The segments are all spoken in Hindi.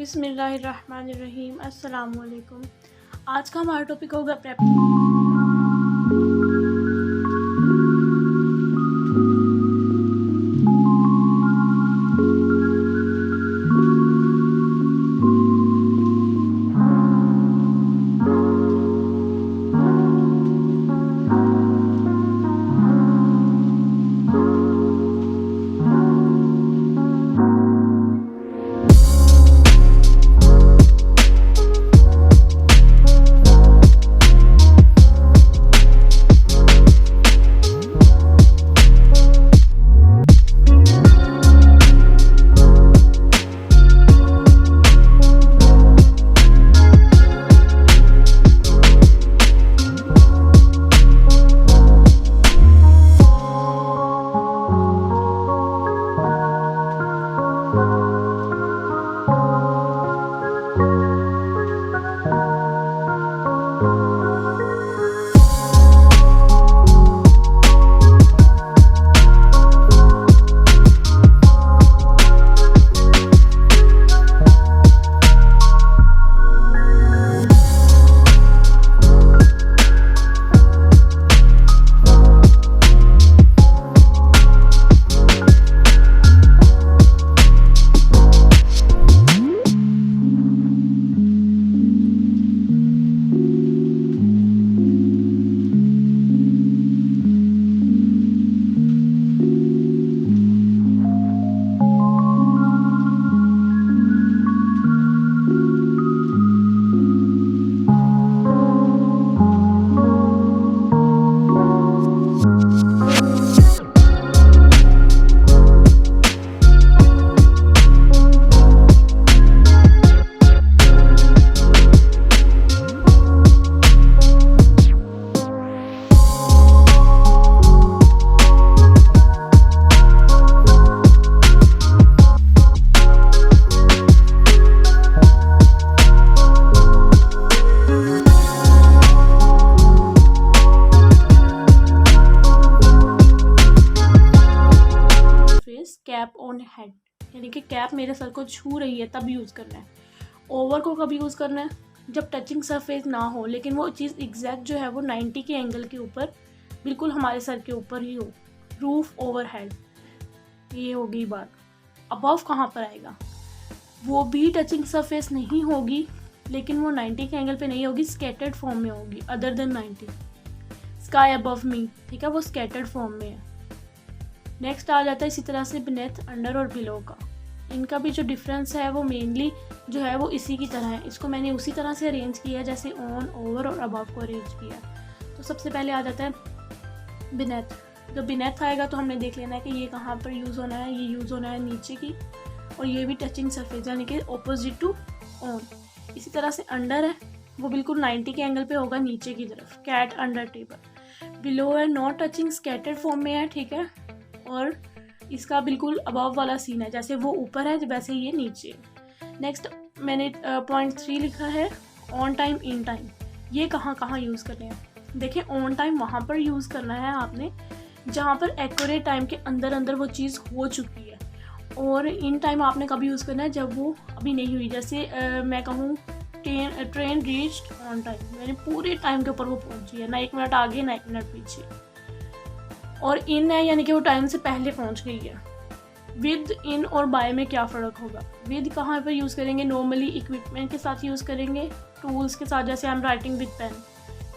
बिस्मिल्लाहिर्रहमानिर्रहीम। अस्सलामुअलैकुम। आज का हमारा टॉपिक होगा प्रेप। कैप ऑन हेड, यानी कि कैप मेरे सर को छू रही है तब यूज़ करना है। ओवर को कब यूज़ करना है? जब टचिंग सरफेस ना हो, लेकिन वो चीज़ एग्जैक्ट जो है वो 90 के एंगल के ऊपर बिल्कुल हमारे सर के ऊपर ही हो। रूफ ओवर हेड, ये होगी बात। अबव कहाँ पर आएगा? वो भी टचिंग सरफेस नहीं होगी, लेकिन वो 90 के एंगल पे नहीं होगी, स्कैटर्ड फॉर्म में होगी, अदर देन 90। स्काई अबव मी, ठीक है, वो स्कैटर्ड फॉर्म में है। नेक्स्ट आ जाता है इसी तरह से बिनेथ, अंडर और बिलो का। इनका भी जो डिफरेंस है वो मेनली जो है वो इसी की तरह है। इसको मैंने उसी तरह से अरेंज किया जैसे ऑन, ओवर और अबव को अरेंज किया। तो सबसे पहले आ जाता है बिनेथ। जब बिनेथ आएगा तो हमने देख लेना है कि ये कहाँ पर यूज़ होना है। ये यूज़ होना है नीचे की, और ये भी टचिंग सरफेस यानी कि ऑपोजिट टू ऑन। इसी तरह से अंडर है, वो बिल्कुल 90 के एंगल पे होगा नीचे की तरफ, कैट अंडर टेबल। बिलो है, नॉट टचिंग, स्कैटर्ड फॉर्म में है, ठीक है, और इसका बिल्कुल अबव वाला सीन है, जैसे वो ऊपर है वैसे ये नीचे। नेक्स्ट मैंने पॉइंट 3 लिखा है ऑन टाइम, इन टाइम। ये कहाँ कहाँ यूज़ करने हैं? देखिए, ऑन टाइम वहाँ पर यूज़ करना है आपने जहाँ पर एक्यूरेट टाइम के अंदर अंदर वो चीज़ हो चुकी है, और इन टाइम आपने कभी यूज़ करना है जब वो अभी नहीं हुई। जैसे मैं कहूँ ट्रेन रीच्ड ऑन टाइम, मैंने पूरे टाइम के ऊपर वो पहुँची है, ना 1 मिनट आगे ना 1 मिनट पीछे। और इन है यानी कि वो टाइम से पहले पहुंच गई है। विद, इन और बाय में क्या फ़र्क होगा? विद कहाँ पर यूज़ करेंगे? नॉर्मली इक्विपमेंट के साथ यूज़ करेंगे, टूल्स के साथ, जैसे I am writing with pen,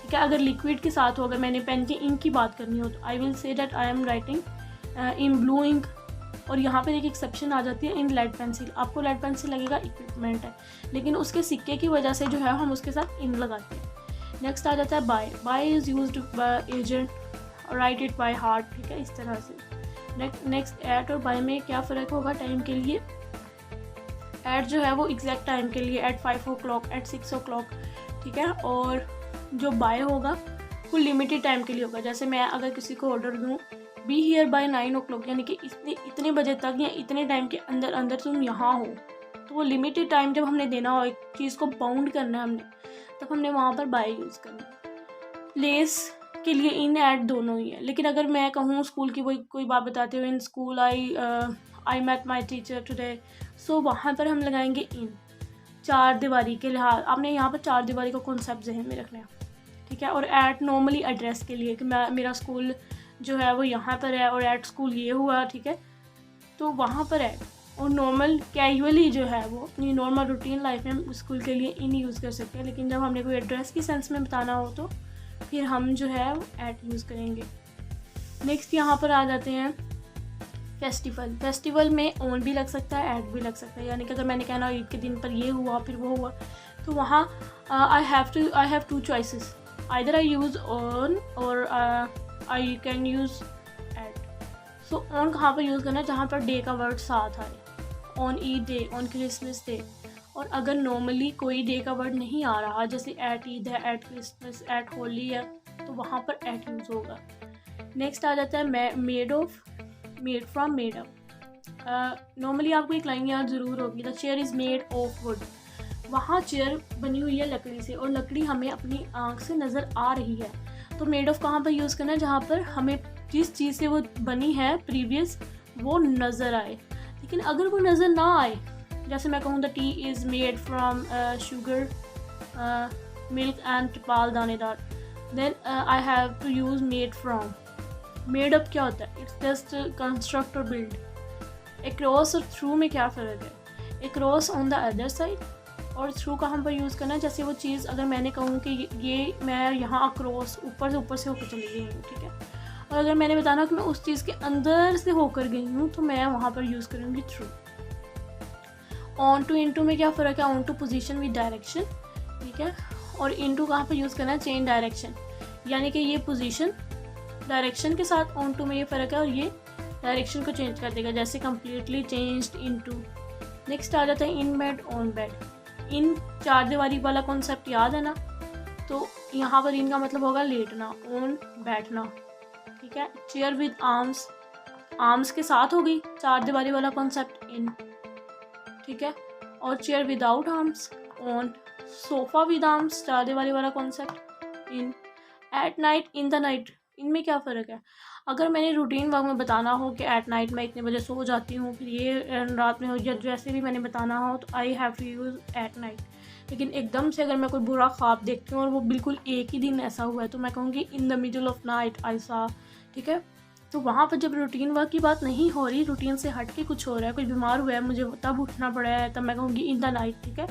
ठीक है। अगर लिक्विड के साथ हो, अगर मैंने पेन की इंक की बात करनी हो, तो I will say that I am writing in blue ink. और यहाँ पर एक एक्सेप्शन आ जाती है, इन लेड पेंसिल। आपको लेड पेंसिल लगेगा, इक्विपमेंट है, लेकिन उसके सिक्के की वजह से जो है हम उसके साथ इन लगाते हैं। नेक्स्ट आ जाता है by. By is used by agent, write it by heart, ठीक है, इस तरह से। नेक्स्ट एट और बाय में क्या फ़र्क होगा टाइम के लिए? एट जो है वो एग्जैक्ट टाइम के लिए, एट 5 o'clock, एट 6 o'clock, ठीक है। और जो बाय होगा वो लिमिटेड टाइम के लिए होगा। जैसे मैं अगर किसी को ऑर्डर दूँ, बी हियर बाय 9 o'clock, यानी कि इतने बजे तक या इतने टाइम के अंदर अंदर तुम यहाँ हो, तो वो लिमिटेड टाइम जब हमने देना हो, एक चीज़ को बाउंड करना है हमने, तब हमने वहाँ पर बाय यूज़ करना है। प्लेस के लिए इन एट दोनों ही है, लेकिन अगर मैं कहूँ स्कूल की कोई बात बताते हुए, in school I met my teacher today, so वहाँ पर हम लगाएंगे इन। चार दीवारी के लिहाज, आपने यहाँ पर चार दीवारी का कॉन्सेप्ट जहन में रखना है, ठीक है। और एट नॉर्मली एड्रेस के लिए कि मेरा स्कूल जो है वो यहाँ पर है और एट स्कूल ये हुआ, ठीक है, तो वहाँ पर एट। और नॉर्मल कैजुअली जो है वो अपनी नॉर्मल रूटीन लाइफ में हम स्कूल के लिए इन यूज़ कर सकते हैं, लेकिन जब हमने कोई एड्रेस की सेंस में बताना हो तो फिर हम जो है वो एट यूज़ करेंगे। नेक्स्ट यहाँ पर आ जाते हैं फेस्टिवल। फेस्टिवल में ऑन भी लग सकता है, एट भी लग सकता है, यानी कि अगर मैंने कहना ईद के दिन पर ये हुआ फिर वो हुआ, तो वहाँ I have two choices, either I use on और I can use at. So on कहाँ पर यूज़ करना है, जहाँ पर डे का वर्ड साथ आए, on Eid day, on Christmas day. और अगर नॉर्मली कोई डे का वर्ड नहीं आ रहा, जैसे एट ईद है, एट क्रिसमस, एट होली है, तो वहाँ पर एट यूज़ होगा। नेक्स्ट आ जाता है made of, made from, made up. Normally आपको एक लाइन याद ज़रूर होगी, the chair is made of would. वहाँ चेयर बनी हुई है लकड़ी से और लकड़ी हमें अपनी आँख से नज़र आ रही है, तो मेड ऑफ कहाँ पर यूज़ करना है, जहाँ पर हमें जिस चीज़ से वो बनी है प्रीवियस वो नज़र आए। लेकिन अगर वो नज़र ना आए, जैसे मैं कहूँ the tea is made from sugar, milk and त्रिपाल दानेदार, then I have to use made from. Made up क्या होता है, इट्स जस्ट कंस्ट्रक्ट और बिल्ड। अक्रॉस और थ्रू में क्या फ़र्क है, across on the other side और थ्रू कहाँ पर यूज़ करना है, जैसे वो चीज़ अगर मैंने कहूँ कि ये मैं यहाँ अक्रॉस ऊपर से होकर चली गई हूँ, ठीक है, और अगर मैंने बताना कि मैं उस चीज़ के अंदर से होकर गई हूँ तो मैं वहाँ पर यूज़ करूँगी थ्रू। ऑन टू इनटू में क्या फ़र्क है, on to position with direction, ठीक है, और इनटू कहाँ पर यूज़ करना है, चेंज डायरेक्शन, यानी कि ये पोजीशन डायरेक्शन के साथ ऑन टू में ये फ़र्क है और ये डायरेक्शन को चेंज कर देगा, जैसे कम्प्लीटली चेंज्ड इनटू। नेक्स्ट आ जाता है इन बेड, ऑन बेड। इन चार दीवारी वाला कॉन्सेप्ट याद है ना, तो यहाँ पर इन का मतलब होगा लेटना, ऑन बैठना, ठीक है। चेयर विद आर्म्स, आर्म्स के साथ हो गई चार दीवारी वाला कॉन्सेप्ट इन, ठीक है। और chair without arms, on. Sofa with arms, चार दीवारी वाला concept in. At night, in the night, इनमें क्या फ़र्क है, अगर मैंने रूटीन वर्क में बताना हो कि एट नाइट मैं इतने बजे सो जाती हूँ, फिर ये रात में हो या जैसे भी मैंने बताना हो, तो I have to use at night. लेकिन एकदम से अगर मैं कोई बुरा ख्वाब देखती हूँ और वो बिल्कुल एक ही दिन ऐसा हुआ है, तो मैं कहूँगी in the middle of night I saw, ठीक है। तो वहाँ पर जब रूटीन वर्क की बात नहीं हो रही, रूटीन से हट के कुछ हो रहा है, कोई बीमार हुआ है, मुझे तब उठना पड़ा है, तब मैं कहूँगी इन द नाइट, ठीक है।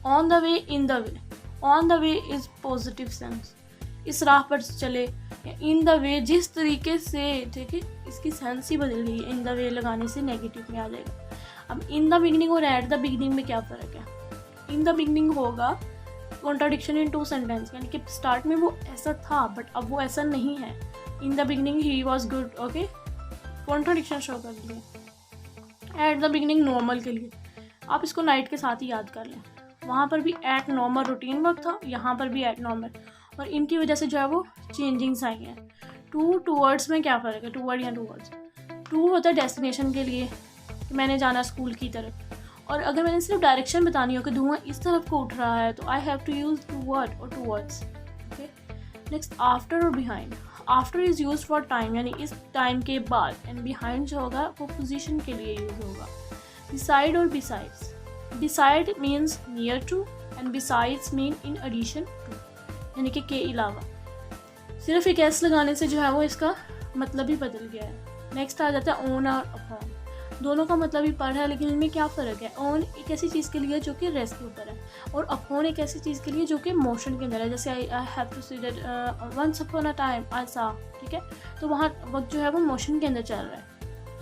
On the way, in the way, on the way is positive sense, इस राह पर चले, या इन द वे जिस तरीके से, ठीक है, इसकी सेंस ही बदल गई, इन द वे लगाने से नेगेटिव में आ जाएगा। अब इन द बिगनिंग और एट द बिगनिंग में क्या फ़र्क है, इन द बिगनिंग होगा कॉन्ट्राडिक्शन इन टू सेंटेंस, यानी कि स्टार्ट में वो ऐसा था बट अब वो ऐसा नहीं है। In the beginning he was good, okay, contradiction show कर दिए। एट द बिगनिंग नॉर्मल के लिए, आप इसको नाइट के साथ ही याद कर लें, वहाँ पर भी एट नॉर्मल रूटीन वर्क था, यहाँ पर भी एट नॉर्मल, और इनकी वजह से जो है वो चेंजिंग्स आई हैं। टू वर्ड्स में क्या फ़र्क है, टू वर्ड या टू वर्ड्स, टू होता है डेस्टिनेशन के लिए कि मैंने जाना स्कूल की तरफ, और अगर मैंने सिर्फ डायरेक्शन बतानी हो कि धुआं इस तरफ को उठ रहा है, तो I have to use two word और two words, okay. Next after और behind. After is use for time, यानी इस टाइम के बाद, एंड बिहाइंड जो होगा वो पोजीशन के लिए यूज़ होगा। बिसाइड और besides, beside means near to and besides mean in addition to, यानी कि के अलावा। सिर्फ एक एस लगाने से जो है वो इसका मतलब ही बदल गया है। नेक्स्ट आ जाता है ऑन और अपॉन, दोनों का मतलब ही पर है, लेकिन इनमें क्या फ़र्क है, ऑन एक ऐसी चीज़ के लिए जो कि रेस्ट के ऊपर है, और अपॉन एक ऐसी चीज़ के लिए जो कि मोशन के अंदर है, जैसे I have to see that once upon a time I saw, ठीक है, तो वहाँ वक्त जो है वो मोशन के अंदर चल रहा है,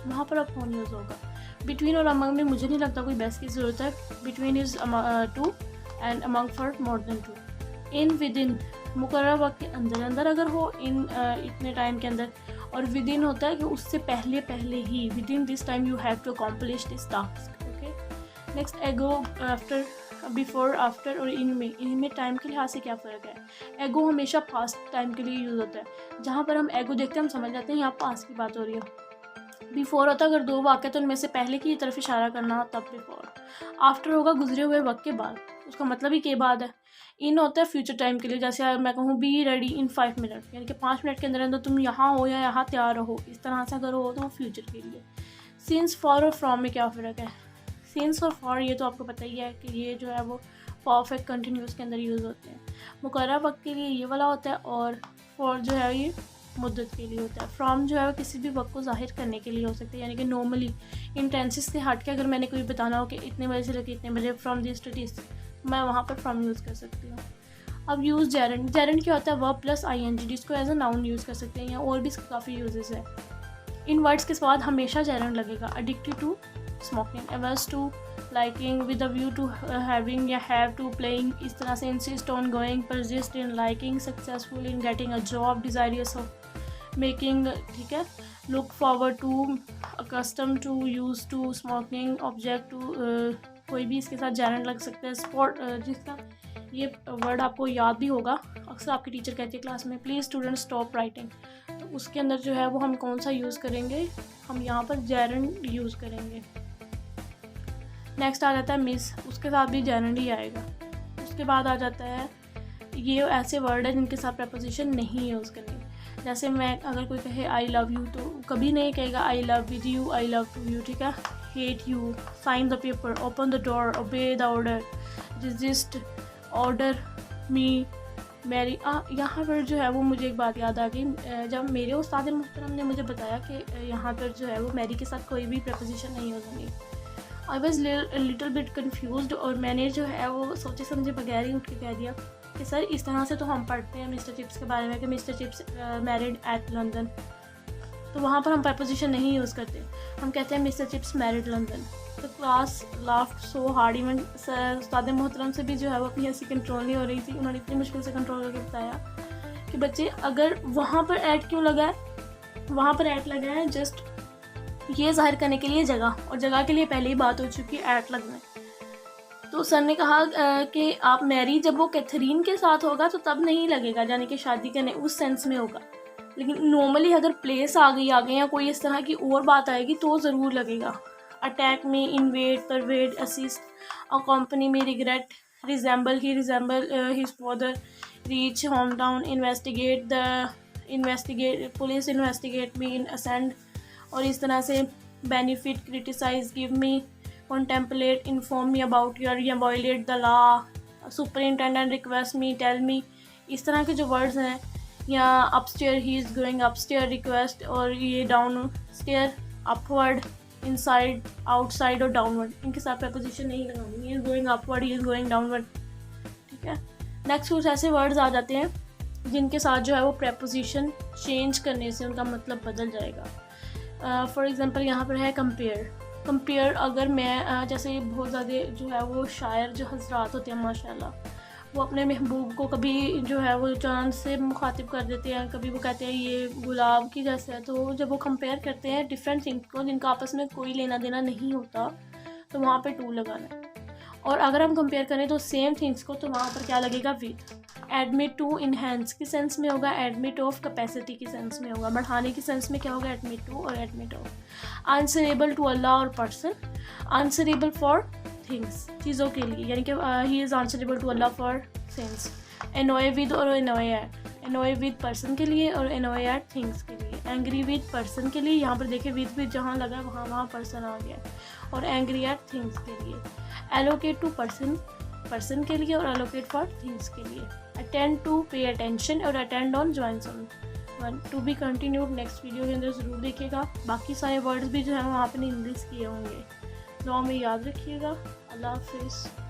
वहाँ पर अपॉन यूज़ होगा। बिटवीन और अमंग में मुझे नहीं लगता कोई बहस की ज़रूरत है, between is two and among for more than two. In within, मुकर्रर वक्त के अंदर अंदर अगर हो, इन इतने टाइम के अंदर, और विद इन होता है कि उससे पहले पहले ही, within this time you have to accomplish this task, okay. Next ago, after, before, after, और इनमें टाइम के लिहाज से क्या फ़र्क है। एगो हमेशा पास्ट टाइम के लिए यूज़ होता है, जहाँ पर हम एगो देखते हैं हम समझ जाते हैं यहाँ पास्ट की बात हो रही है। बिफोर होता है अगर दो वाक़े तो उनमें से पहले की तरफ इशारा करना हो तब बिफोर। आफ्टर होगा गुजरे हुए वक्त के बाद, उसका मतलब ही के बाद है। इन होता है फ्यूचर टाइम के लिए, जैसे मैं कहूँ बी रेडी इन 5 मिनट, यानी कि 5 मिनट के अंदर अंदर तुम यहाँ हो या यहाँ तैयार रहो, इस तरह से अगर हो तो वो फ्यूचर के लिए। सिंस, फॉर और फ्रॉम में क्या फ़र्क है। सिंस और फॉर ये तो आपको पता ही है कि ये जो है वो परफेक्ट कंटिन्यूस के अंदर यूज़ होते हैं। मुकर्रर वक्त के लिए ये वाला होता है और फॉर जो है ये मुद्दत के लिए होता है। फ्रॉम जो है वो किसी भी वक्त को जाहिर करने के लिए हो सकता है, यानी कि नॉर्मली इन टेंसेस से हट के अगर मैंने कोई बताना हो कि इतने बजे से लेकर इतने बजे फ्रॉम दिस टू दिस, मैं वहाँ पर फ्रॉम यूज़ कर सकती हूँ। अब यूज़ जेरेंट। जेरेंट क्या होता है? वर्ब प्लस ING, जिसको एज अ नाउन यूज़ कर सकते हैं या और भी इसके काफ़ी यूजेस है। इन वर्ड्स के बाद हमेशा जेरेंट लगेगा। Addicted to smoking, averse to, liking, with a view to, having या हैव टू, प्लेइंग, इस तरह से। Insist on going, persist in liking, successful in getting a job, desirous of making, ठीक है, look forward to, accustom to, used to, smoking, object to, कोई भी इसके साथ जेरेंट लग सकता है। स्पॉट, जिसका ये वर्ड आपको याद भी होगा, अक्सर आपकी टीचर कहती है क्लास में, प्लीज़ स्टूडेंट स्टॉप राइटिंग, तो उसके अंदर जो है वो हम कौन सा यूज़ करेंगे? हम यहाँ पर जेरेंट यूज़ करेंगे। नेक्स्ट आ जाता है मिस, उसके साथ भी जेरेंट ही आएगा। उसके बाद आ जाता है, ये ऐसे वर्ड है जिनके साथ प्रपोजिशन नहीं यूज़ करनी। जैसे मैं अगर कोई कहे आई लव यू, तो कभी नहीं कहेगा I love with you, I love to you, ठीक है। Hate you, sign the paper, open the door, obey the order, resist, order me, marry. यहाँ पर जो है वो मुझे एक बात याद आ गई, जब मेरे उस्ताद मुहतरम ने मुझे बताया कि यहाँ पर जो है वो मैरी के साथ कोई भी प्रपोजिशन नहीं हो सकती। I was little bit confused, और मैंने जो है वो सोचे समझे बगैर ही उठ के कह दिया कि सर इस तरह से तो हम पढ़ते हैं मिस्टर चिप्स के बारे में कि mister chips married eight London, तो वहाँ पर हम प्रपोजिशन नहीं यूज़ करते, हम कहते हैं मिस्टर चिप्स मैरिड लंदन। तो class laughed so hard, even उस्ताद मोहतरम से भी जो है वो अपनी हंसी कंट्रोल नहीं हो रही थी। उन्होंने इतनी मुश्किल से कंट्रोल करके बताया कि बच्चे अगर वहाँ पर ऐड क्यों लगा है, वहाँ पर ऐड लगा है जस्ट ये जाहिर करने के लिए जगह, और जगह के लिए पहले ही बात हो चुकी है ऐड लगना है। तो सर ने कहा कि आप मैरी जब वो कैथरीन के साथ होगा तो तब नहीं लगेगा, यानी कि शादी करने उस सेंस में होगा, लेकिन नॉर्मली अगर प्लेस आ गई या कोई इस तरह की और बात आएगी तो ज़रूर लगेगा। अटैक में, इन्वेड, परवेड, असिस्ट, अकम्पनी में, रिग्रेट, रिजेंबल ही, resemble his father, reach home town, investigate the, investigate police, investigate me, in ascend, और इस तरह से benefit, criticise, give me, contemplate, inform me about your, या violate the law, superintendent, request me, tell me, इस तरह के जो वर्ड्स हैं, या upstair, he is going upstair, request, और ये down stair, upward, inside, outside और डाउनवर्ड, इनके साथ प्रपोजिशन नहीं लगानी। ही is going upward, he is going downward, ठीक है। नेक्स्ट कुछ ऐसे वर्ड्स आ जाते हैं जिनके साथ जो है वो प्रपोजिशन चेंज करने से उनका मतलब बदल जाएगा। फॉर एग्जांपल यहाँ पर है कंपेयर। कंपेयर अगर मैं जैसे बहुत ज़्यादा जो है वो शायर जो हजरात होते हैं माशाल्लाह, वो अपने महबूब को कभी जो है वो चांद से मुखातिब कर देते हैं, कभी वो कहते हैं ये गुलाब की जैसे है, तो जब वो कंपेयर करते हैं डिफरेंट थिंग्स को जिनका आपस में कोई लेना देना नहीं होता, तो वहाँ पे टू लगाना है। और अगर हम कंपेयर करें तो सेम थिंग्स को, तो वहाँ पर क्या लगेगा? विद। एडमिट टू इन्हेंस की सेंस में होगा, एडमिट ऑफ कैपेसिटी की सेंस में होगा, बढ़ाने की सेंस में क्या होगा? एडमिट टू और एडमिट ऑफ। आंसरेबल टू अल्लाह और पर्सन, आंसरेबल फॉर थिंग्स, चीज़ों के लिए, यानी कि he is answerable to Allah for things. Annoy with और annoy at, annoy with person के लिए और एनॉय एट थिंग्स के लिए। एंग्री विद पर्सन के लिए, यहाँ पर देखिए विद जहाँ लगा वहाँ पर्सन आ गया, और एंग्री एट थिंग्स के लिए। एलोकेट टू पर्सन, पर्सन के लिए, और एलोकेट फॉर थिंग्स के लिए। अटेंड टू पे अटेंशन, और attend on joins on. To be continued next video के अंदर ज़रूर देखिएगा। बाकी सारे वर्ड्स भी जो है वहाँ पर इंग्लिश किए होंगे, दुआ में याद रखिएगा। अल्लाह हाफिज़।